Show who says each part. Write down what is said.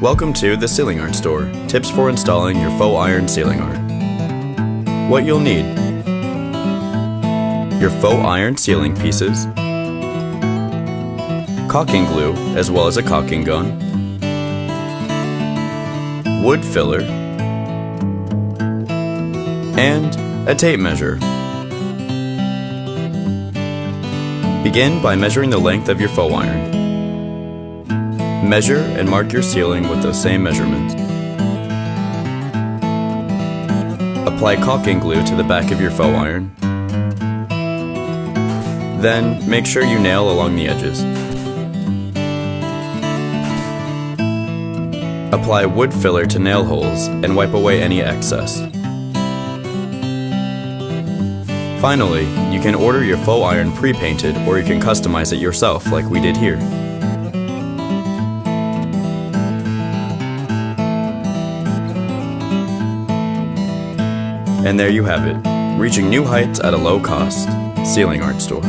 Speaker 1: Welcome to the Ceiling Art Store. Tips for installing your faux iron ceiling art. What you'll need: your faux iron ceiling pieces, caulking glue as well as a caulking gun, wood filler, and a tape measure. Begin by measuring the length of your faux iron. Measure and mark your ceiling with those same measurements. Apply caulking glue to the back of your faux iron. Then, make sure you nail along the edges. Apply wood filler to nail holes and wipe away any excess. Finally, you can order your faux iron pre-painted, or you can customize it yourself like we did here. And there you have it, reaching new heights at a low cost. Ceiling Art Store.